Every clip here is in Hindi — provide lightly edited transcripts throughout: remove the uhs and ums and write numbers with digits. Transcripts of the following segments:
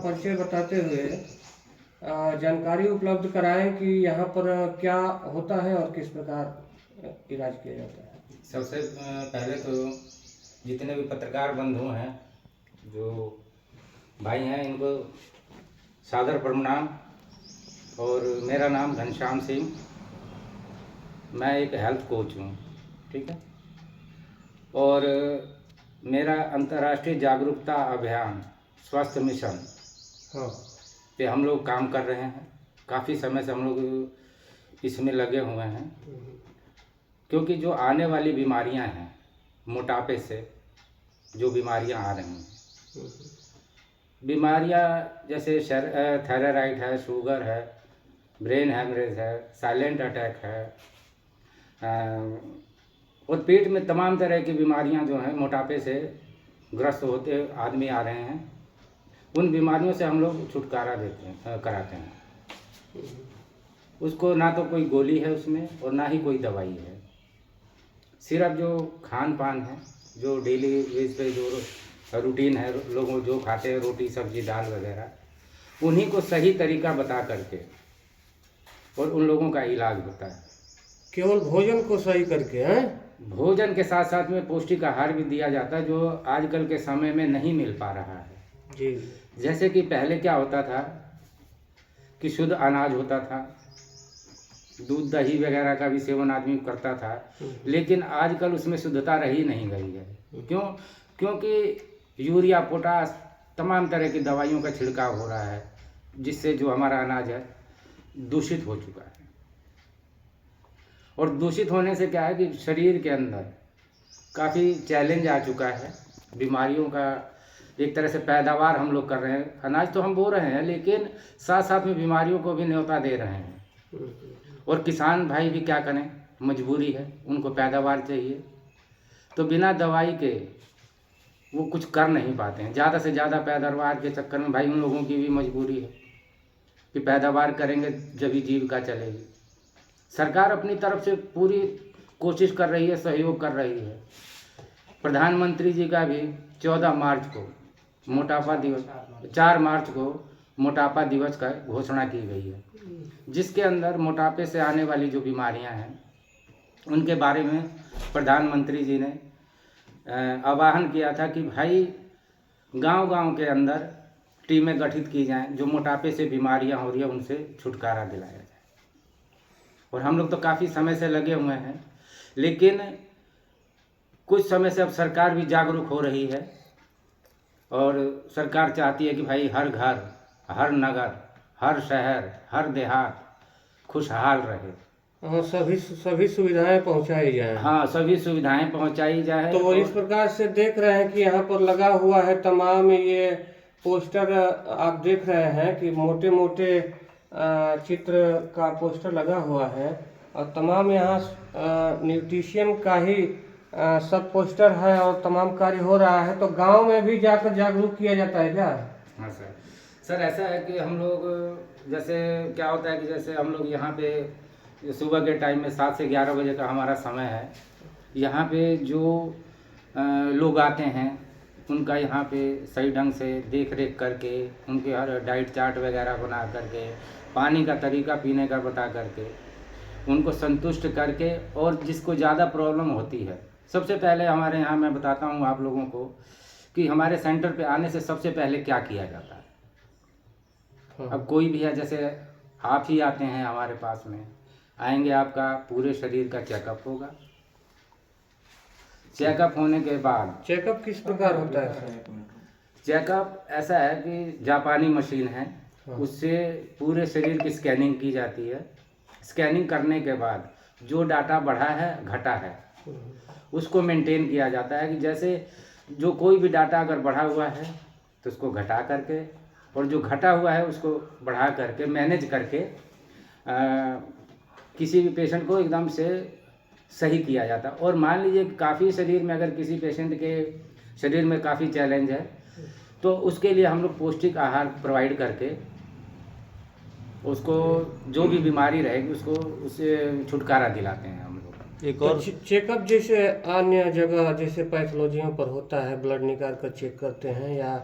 परिचय बताते हुए जानकारी उपलब्ध कराएं कि यहाँ पर क्या होता है और किस प्रकार इलाज किया जाता है। सबसे पहले तो जितने भी पत्रकार बंधु हैं, जो भाई हैं, इनको सादर प्रणाम। और मेरा नाम घनश्याम सिंह, मैं एक हेल्थ कोच हूँ, ठीक है। और मेरा अंतर्राष्ट्रीय जागरूकता अभियान स्वास्थ्य मिशन हाँ। पे हम लोग काम कर रहे हैं। काफ़ी समय से हम लोग इसमें लगे हुए हैं, क्योंकि जो आने वाली बीमारियां हैं, मोटापे से जो बीमारियां आ रही हैं, बीमारियां जैसे थायराइड है, शुगर है, ब्रेन हैमरेज है, साइलेंट अटैक है, और पेट में तमाम तरह की बीमारियां जो हैं मोटापे से ग्रस्त होते आदमी आ रहे हैं। उन बीमारियों से हम लोग छुटकारा कराते हैं। उसको ना तो कोई गोली है उसमें और ना ही कोई दवाई है। सिर्फ जो खान पान है, जो डेली बेस पे जो रूटीन है, लोग जो खाते हैं रोटी सब्जी दाल वगैरह, उन्हीं को सही तरीका बता करके और उन लोगों का इलाज होता है। केवल भोजन को सही करके हैं? भोजन के साथ साथ में पौष्टिक आहार भी दिया जाता है, जो आजकल के समय में नहीं मिल पा रहा है जी। जैसे कि पहले क्या होता था कि शुद्ध अनाज होता था, दूध दही वगैरह का भी सेवन आदमी करता था, लेकिन आजकल उसमें शुद्धता रही नहीं गई है। क्यों? क्योंकि यूरिया, पोटास, तमाम तरह की दवाइयों का छिड़काव हो रहा है, जिससे जो हमारा अनाज है दूषित हो चुका है। और दूषित होने से क्या है कि शरीर के अंदर काफ़ी चैलेंज आ चुका है बीमारियों का। एक तरह से पैदावार हम लोग कर रहे हैं, अनाज तो हम बो रहे हैं, लेकिन साथ साथ में बीमारियों को भी न्योता दे रहे हैं। और किसान भाई भी क्या करें, मजबूरी है, उनको पैदावार चाहिए, तो बिना दवाई के वो कुछ कर नहीं पाते हैं। ज़्यादा से ज़्यादा पैदावार के चक्कर में भाई उन लोगों की भी मजबूरी है कि पैदावार करेंगे जब ही जीविका चलेगी। सरकार अपनी तरफ से पूरी कोशिश कर रही है, सहयोग कर रही है। प्रधानमंत्री जी का भी 14 मार्च को मोटापा दिवस, 4 मार्च को मोटापा दिवस का घोषणा की गई है, जिसके अंदर मोटापे से आने वाली जो बीमारियां हैं उनके बारे में प्रधानमंत्री जी ने आह्वान किया था कि भाई गांव-गांव के अंदर टीमें गठित की जाएं, जो मोटापे से बीमारियां हो रही है उनसे छुटकारा दिलाया जाए। और हम लोग तो काफ़ी समय से लगे हुए हैं, लेकिन कुछ समय से अब सरकार भी जागरूक हो रही है और सरकार चाहती है कि भाई हर घर, हर नगर, हर शहर, हर देहात खुशहाल रहे। हाँ, सभी सुविधाएं पहुंचाई जाएं। हाँ, सभी सुविधाएं पहुंचाई जाए। तो इस प्रकार से देख रहे हैं कि यहाँ पर लगा हुआ है तमाम ये पोस्टर, आप देख रहे हैं कि मोटे मोटे चित्र का पोस्टर लगा हुआ है और तमाम यहाँ न्यूट्रिशन का ही सब पोस्टर है और तमाम कार्य हो रहा है। तो गांव में भी जाकर जागरूक किया जाता है क्या? हाँ सर, ऐसा है कि हम लोग, जैसे क्या होता है कि जैसे हम लोग यहाँ पे सुबह के टाइम में 7 से 11 बजे का हमारा समय है। यहाँ पे जो लोग आते हैं उनका यहाँ पे सही ढंग से देख रेख करके, उनके हर डाइट चार्ट वगैरह बना करके, पानी का तरीका पीने का बता करके, उनको संतुष्ट करके, और जिसको ज़्यादा प्रॉब्लम होती है, सबसे पहले हमारे यहाँ मैं बताता हूँ आप लोगों को कि हमारे सेंटर पे आने से सबसे पहले क्या किया जाता है। अब कोई भी है, जैसे आप ही आते हैं हमारे पास में, आएंगे, आपका पूरे शरीर का चेकअप होगा। चेकअप होने के बाद, चेकअप किस प्रकार होता है? चेकअप ऐसा है कि जापानी मशीन है, उससे पूरे शरीर की स्कैनिंग की जाती है। स्कैनिंग करने के बाद जो डाटा बढ़ा है, घटा है, उसको मेंटेन किया जाता है कि जैसे जो कोई भी डाटा अगर बढ़ा हुआ है तो उसको घटा करके, और जो घटा हुआ है उसको बढ़ा करके, मैनेज करके किसी भी पेशेंट को एकदम से सही किया जाता है। और मान लीजिए काफ़ी शरीर में, अगर किसी पेशेंट के शरीर में काफ़ी चैलेंज है, तो उसके लिए हम लोग पौष्टिक आहार प्रोवाइड करके उसको जो भी बीमारी रहेगी उसको उससे छुटकारा दिलाते हैं हम लोग। एक और चेकअप जैसे अन्य जगह जैसे पैथोलॉजियों पर होता है, ब्लड निकाल कर चेक करते हैं, या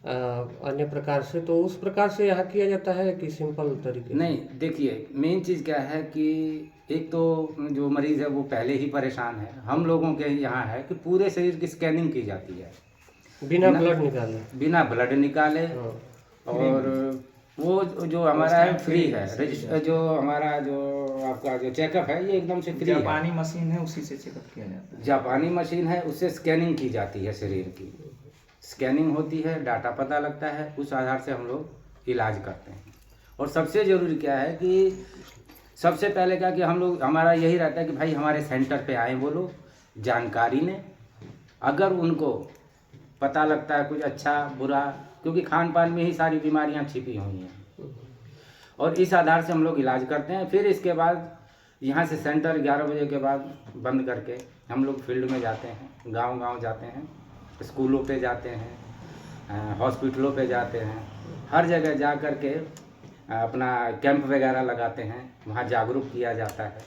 अन्य प्रकार से, तो उस प्रकार से यहाँ किया जाता है कि सिंपल तरीके से? नहीं, देखिए मेन चीज़ क्या है कि एक तो जो मरीज़ है वो पहले ही परेशान है। हम लोगों के यहाँ है कि पूरे शरीर की स्कैनिंग की जाती है बिना ब्लड निकाले? बिना ब्लड निकाले। हाँ। और वो जो हमारा है फ्री है। जो हमारा जो आपका जो चेकअप है ये एकदम से फ्री है। जापानी मशीन है, उसी से चेकअप किया जाता है। जापानी मशीन है, उससे स्कैनिंग की जाती है शरीर की। स्कैनिंग होती है, डाटा पता लगता है, उस आधार से हम लोग इलाज करते हैं। और सबसे ज़रूरी क्या है कि सबसे पहले क्या कि हम लोग हमारा यही रहता है कि भाई हमारे सेंटर पे आए वो लोग, जानकारी लें। अगर उनको पता लगता है कुछ अच्छा बुरा, क्योंकि खान पान में ही सारी बीमारियां छिपी हुई हैं, और इस आधार से हम लोग इलाज करते हैं। फिर इसके बाद यहाँ से सेंटर 11 बजे के बाद बंद करके हम लोग फील्ड में जाते हैं, गांव-गांव जाते हैं, स्कूलों पे जाते हैं, हॉस्पिटलों पे जाते हैं, हर जगह जा कर के अपना कैंप वगैरह लगाते हैं, वहाँ जागरूक किया जाता है।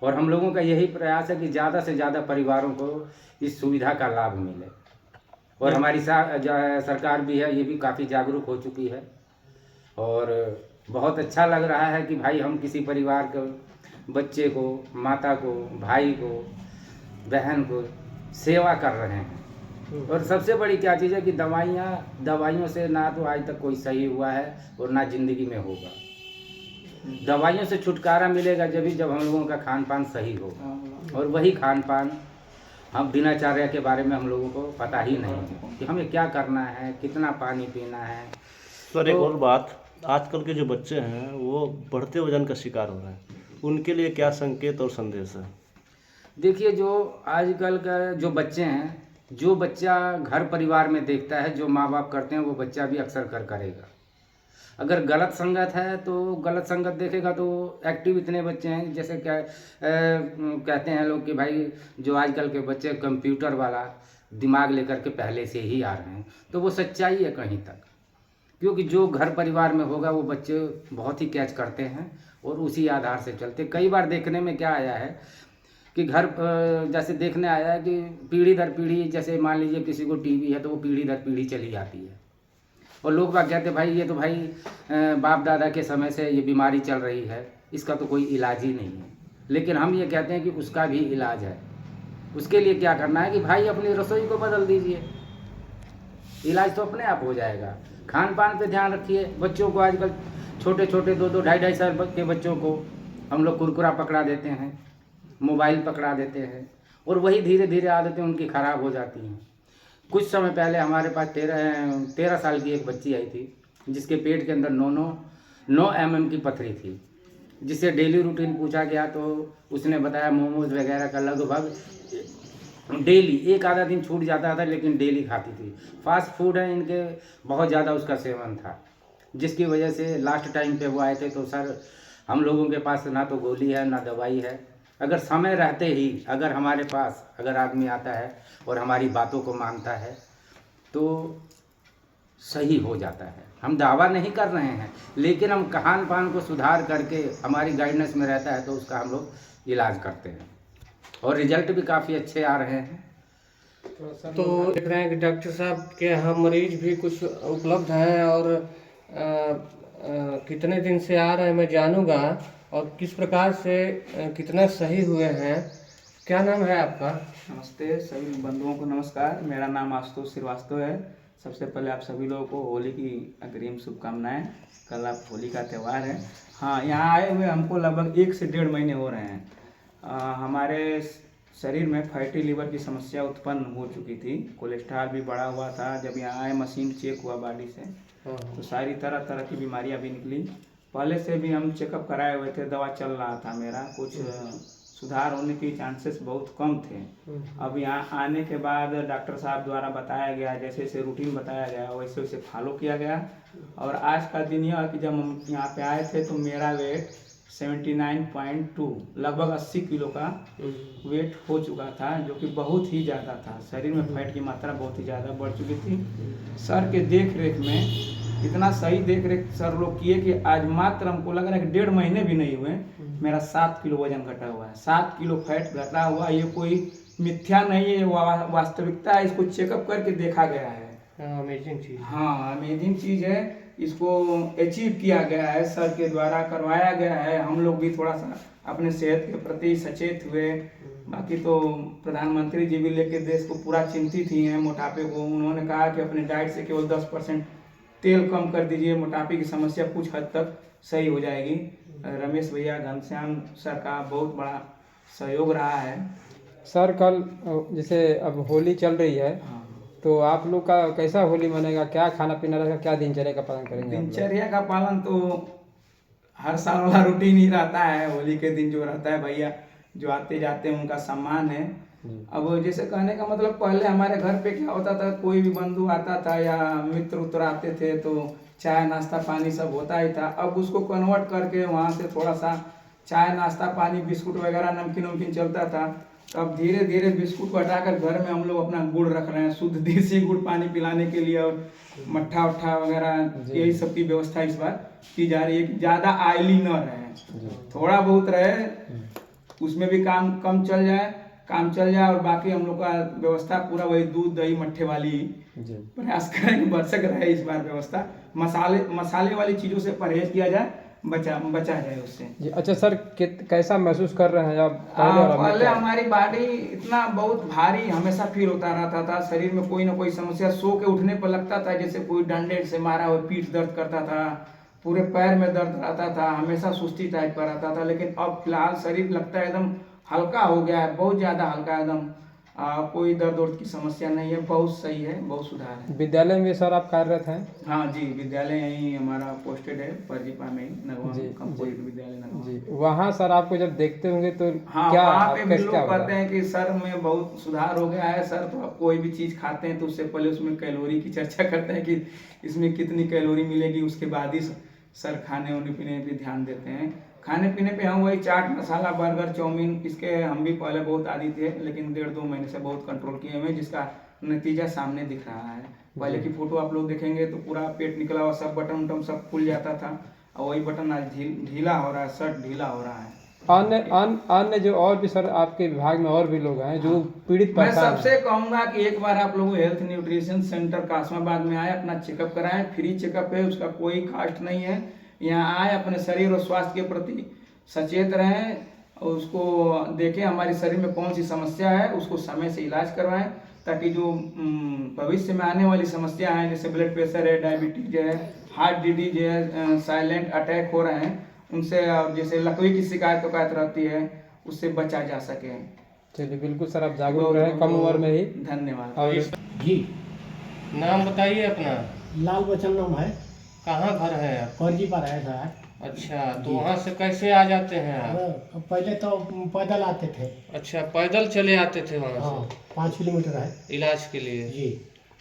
और हम लोगों का यही प्रयास है कि ज़्यादा से ज़्यादा परिवारों को इस सुविधा का लाभ मिले। और हमारी सरकार भी है, ये भी काफ़ी जागरूक हो चुकी है। और बहुत अच्छा लग रहा है कि भाई हम किसी परिवार को, बच्चे को, माता को, भाई को, बहन को सेवा कर रहे हैं। और सबसे बड़ी क्या चीज़ है कि दवाइयों से ना तो आज तक कोई सही हुआ है और ना ज़िंदगी में होगा। दवाइयों से छुटकारा मिलेगा जब हम लोगों का खान पान सही होगा। और वही खान पान, हम दिनचर्या के बारे में हम लोगों को पता ही नहीं है कि हमें क्या करना है, कितना पानी पीना है। सर एक और बात, आजकल के जो बच्चे हैं वो बढ़ते वजन का शिकार हो रहे हैं, उनके लिए क्या संकेत और संदेश है? देखिए, जो आजकल का जो बच्चे हैं, जो बच्चा घर परिवार में देखता है, जो माँ बाप करते हैं वो बच्चा भी अक्सर करेगा। अगर गलत संगत है तो गलत संगत देखेगा। तो एक्टिव इतने बच्चे हैं, जैसे क्या कहते हैं लोग कि भाई जो आजकल के बच्चे कंप्यूटर वाला दिमाग लेकर के पहले से ही आ रहे हैं, तो वो सच्चाई है कहीं तक। क्योंकि जो घर परिवार में होगा वो बच्चे बहुत ही कैच करते हैं और उसी आधार से चलते। कई बार देखने में क्या आया है कि घर जैसे देखने आया है कि पीढ़ी दर पीढ़ी, जैसे मान लीजिए किसी को टीबी है तो वो पीढ़ी दर पीढ़ी चली आती है। और लोग बात कहते हैं भाई ये तो भाई बाप दादा के समय से ये बीमारी चल रही है, इसका तो कोई इलाज ही नहीं है। लेकिन हम ये कहते हैं कि उसका भी इलाज है। उसके लिए क्या करना है कि भाई अपनी रसोई को बदल दीजिए, इलाज तो अपने आप हो जाएगा। खान पान पे ध्यान रखिए। बच्चों को आजकल छोटे छोटे 2-2, 2.5 साल के बच्चों को हम लोग कुरकुरा पकड़ा देते हैं, मोबाइल पकड़ा देते हैं, और वही धीरे धीरे आदतें उनकी ख़राब हो जाती हैं। कुछ समय पहले हमारे पास 13 साल की एक बच्ची आई थी, जिसके पेट के अंदर 9 mm की पथरी थी। जिससे डेली रूटीन पूछा गया तो उसने बताया मोमोज वगैरह का लगभग डेली, एक आधा दिन छूट जाता था लेकिन डेली खाती थी। फास्ट फूड है इनके, बहुत ज़्यादा उसका सेवन था, जिसकी वजह से लास्ट टाइम पे वो आए थे। तो सर हम लोगों के पास ना तो गोली है ना दवाई है। अगर समय रहते ही अगर हमारे पास अगर आदमी आता है और हमारी बातों को मानता है तो सही हो जाता है। हम दावा नहीं कर रहे हैं, लेकिन हम खान पान को सुधार करके हमारी गाइडेंस में रहता है तो उसका हम लोग इलाज करते हैं और रिजल्ट भी काफ़ी अच्छे आ रहे हैं। तो देख रहे हैं कि डॉक्टर साहब के यहाँ मरीज भी कुछ उपलब्ध हैं, और कितने दिन से आ रहे हैं मैं जानूंगा, और किस प्रकार से कितना सही हुए हैं। क्या नाम है आपका? नमस्ते सभी बंधुओं को नमस्कार। मेरा नाम आशुतोष श्रीवास्तव है। सबसे पहले आप सभी लोगों को होली की अग्रिम शुभकामनाएं। कल आप होली का त्यौहार है। हाँ, यहाँ आए हुए हमको लगभग 1 से 1.5 महीने हो रहे हैं। हमारे शरीर में फैटी लीवर की समस्या उत्पन्न हो चुकी थी, कोलेस्ट्रॉल भी बढ़ा हुआ था। जब यहाँ आए मशीन चेक हुआ बॉडी से तो सारी तरह तरह की बीमारियाँ भी निकली। पहले से भी हम चेकअप कराए हुए थे, दवा चल रहा था मेरा, कुछ सुधार होने की चांसेस बहुत कम थे। अब यहाँ आने के बाद डॉक्टर साहब द्वारा बताया गया, जैसे जैसे रूटीन बताया गया वैसे वैसे फॉलो किया गया। और आज का दिन यह कि जब हम यहाँ पे आए थे तो मेरा वेट 79.2 लगभग 80 किलो का वेट हो चुका था, जो कि बहुत ही ज़्यादा था। शरीर में फैट की मात्रा बहुत ही ज़्यादा बढ़ चुकी थी। सर के देख रेख में इतना सही देख रेख सर लोग किए कि आज मात्र हमको लग रहा है कि 1.5 महीने भी नहीं हुए मेरा 7 किलो वजन घटा हुआ है। 7 किलो फैट घटा हुआ। ये कोई मिथ्या नहीं है, वास्तविकता है। इसको चेकअप करके देखा गया है। अमेजिंग चीज। हाँ अमेजिंग चीज़ है, इसको अचीव किया गया है, सर के द्वारा करवाया गया है। हम लोग भी थोड़ा सा अपने सेहत के प्रति सचेत हुए। बाकी तो प्रधानमंत्री जी भी लेके देश को पूरा चिंतित ही हैं मोटापे को। उन्होंने कहा कि अपने डाइट से केवल 10% तेल कम कर दीजिए, मोटापे की समस्या कुछ हद तक सही हो जाएगी। रमेश भैया, घनश्याम सर का बहुत बड़ा सहयोग रहा है। सर कल जैसे अब होली चल रही है, हाँ, तो आप लोग का कैसा होली मनेगा, क्या खाना पीना रहेगा, क्या दिनचर्या का पालन करेंगे आप लोग? दिनचर्या का पालन तो हर साल वाला रूटीन ही रहता है। होली के दिन जो रहता है, भैया जो आते जाते हैं उनका सम्मान है। अब जैसे कहने का मतलब, पहले हमारे घर पे क्या होता था, कोई भी बंधु आता था या मित्र उत्र आते थे तो चाय नाश्ता पानी सब होता ही था। अब उसको कन्वर्ट करके वहाँ से थोड़ा सा चाय नाश्ता पानी बिस्कुट वगैरह नमकीन वमकीन चलता था। अब धीरे धीरे बिस्कुट को हटाकर घर में हम लोग अपना गुड़ रख रहे हैं, शुद्ध देसी गुड़ पानी पिलाने के लिए, और मट्ठा उट्ठा वगैरह यही सब की व्यवस्था इस बार की जा रही है कि ज़्यादा आयली न रहे, थोड़ा बहुत रहे, उसमें भी काम चल जाए और बाकी हम लोग का व्यवस्था पूरा वही दूध दही मट्ठे वाली प्रयास करें कि बरसक रहे इस बार व्यवस्था। मसाले वाली चीज़ों से परहेज किया जाए, बचा जाए उससे जी। अच्छा सर, कैसा महसूस कर रहे हैं आप पहले और अभी? पहले हमारी बॉडी इतना बहुत भारी हमेशा फील होता रहता था, शरीर में कोई ना कोई समस्या, सो के उठने पर लगता था जैसे कोई डंडे से मारा हो, पीठ दर्द करता था, पूरे पैर में दर्द रहता था, हमेशा सुस्ती टाइप का रहता था। लेकिन अब फिलहाल शरीर लगता है एकदम हल्का हो गया है, बहुत ज़्यादा हल्का, एकदम कोई दर्द उर्द की समस्या नहीं है, बहुत सही है, बहुत सुधार है। विद्यालय में सर आप कार्यरत हैं? हाँ जी, विद्यालय यहीं हमारा पोस्टेड है, परजीपा में ही, नगवा जी, कंपोजिट विद्यालय नगवा जी। वहाँ सर आपको जब देखते होंगे तो हाँ, क्या वहाँ पे भी कैसे लोग क्या होता कहते है? हैं कि सर में बहुत सुधार हो गया है। सर तो आप कोई भी चीज़ खाते हैं तो उससे पहले उसमें कैलोरी की चर्चा करते हैं कि इसमें कितनी कैलोरी मिलेगी, उसके बाद ही सर खाने वाने पीने पे ध्यान देते हैं। खाने पीने पे हम वही चाट मसाला बर्गर चाउमीन, इसके हम भी पहले बहुत आदी थे, लेकिन 1.5-2 महीने से बहुत कंट्रोल किए हुए, जिसका नतीजा सामने दिख रहा है। पहले की फोटो आप लोग देखेंगे तो पूरा पेट निकला हुआ, सब बटन उटन सब खुल जाता था, और वही बटन आज ढीला हो रहा है, शर्ट ढीला हो रहा है। अन्य जो और भी सर आपके विभाग में और भी लोग हैं जो पीड़ित मैं परेशान हैं। सबसे कहूँगा कि एक बार आप लोग हेल्थ न्यूट्रिशन सेंटर कासमाबाद में आए, अपना चेकअप कराएं, फ्री चेकअप है, उसका कोई कास्ट नहीं है। यहाँ आए, अपने शरीर और स्वास्थ्य के प्रति सचेत रहें और उसको देखें हमारे शरीर में कौन सी समस्या है, उसको समय से इलाज करवाएं, ताकि जो भविष्य में आने वाली समस्या है, जैसे ब्लड प्रेशर है, डायबिटीज है, हार्ट डिजीज है, साइलेंट अटैक हो रहे हैं, उनसे, और जैसे लकवी की शिकायत रहती है, उससे बचा जा सके। चलिए बिल्कुल सर, आप जागरूक रहे कम उम्र में ही। धन्यवाद। और जी, नाम बताइए अपना। लाल बचन नाम है, कहाँ घर है आप? फर्जी पर है सर। अच्छा, तो वहाँ से कैसे आ जाते हैं आप? पहले तो पैदल आते थे। अच्छा, पैदल चले आते थे वहाँ हाँ, 5 किलोमीटर है से इलाज के लिए? जी।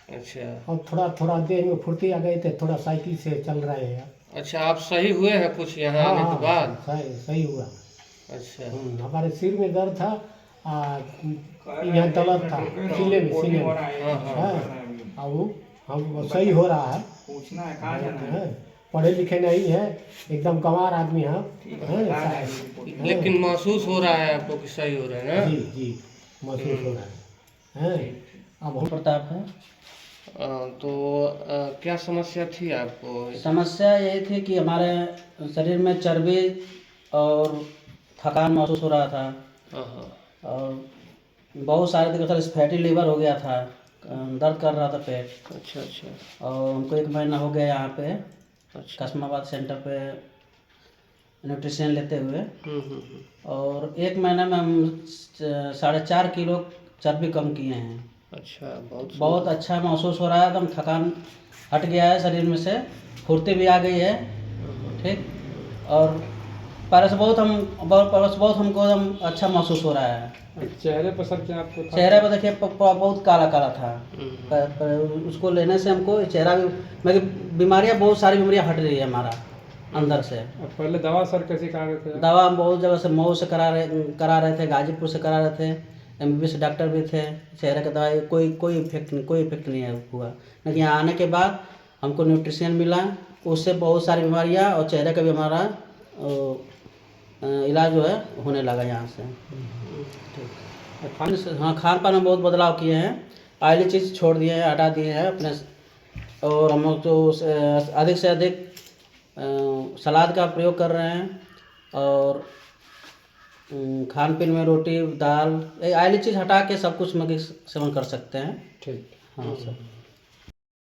अच्छा और थोड़ा थोड़ा देह में फुर्ती आ गई थे, थोड़ा साइकिल से चल रहे हैं। अच्छा, आप सही हुए हैं कुछ यहाँ हाँ, आने के बाद? सही हुआ। अच्छा हमारे सिर में दर्द था, यहाँ दर्द था, सीने में। हाँ हाँ। अब हम सही हो रहा है। पूछना है कहाँ जाना है? पढ़े लिखे नहीं है, एकदम गंवार आदमी है। लेकिन महसूस हो रहा है आपको कि सही हो रहा है ना? जी जी, महसूस हो रहा है। अब हम प्रताप है। तो क्या समस्या थी आपको? समस्या यही थी कि हमारे शरीर में चर्बी और थकान महसूस हो रहा था, हाँ हाँ। और बहुत सारे दिनों से फैटी लीवर हो गया था, दर्द कर रहा था पेट। अच्छा अच्छा। और हमको 1 महीना हो गया यहाँ पे अच्छा। कासमाबाद सेंटर पे न्यूट्रिशन लेते हुए, और 1 महीने में हम 4.5 किलो चर्बी कम किए हैं। अच्छा, बहुत अच्छा महसूस हो रहा है, एकदम थकान हट गया है शरीर में से, फुर्ती भी आ गई है। ठीक, और पहले से बहुत हमको एकदम अच्छा महसूस हो रहा है। चेहरे पर सर क्या आपको था? चेहरे पर देखिए बहुत काला काला था। उसको लेने से हमको चेहरा भी, मतलब बीमारियाँ, बहुत सारी बीमारियाँ हट रही है हमारा अंदर से। और पहले दवा सर कैसे करा रहे थे? दवा हम बहुत जगह से, मऊ से करा रहे थे, गाजीपुर से करा रहे थे, MBBS डॉक्टर भी थे। चेहरे का दवाई कोई इफेक्ट नहीं हुआ। लेकिन यहाँ आने के बाद हमको न्यूट्रिशन मिला, उससे बहुत सारी बीमारियाँ और चेहरे का भी हमारा इलाज जो है होने लगा यहाँ से। हाँ, खान पान में बहुत बदलाव किए हैं, ऑयली चीज़ छोड़ दिए हैं, हटा दिए हैं, अपने और हम लोग तो अधिक से अधिक सलाद का प्रयोग कर रहे हैं, और खान पीन में रोटी दाल ऑयली चीज़ हटा के सब कुछ मगे सेवन कर सकते हैं। ठीक। हाँ सर।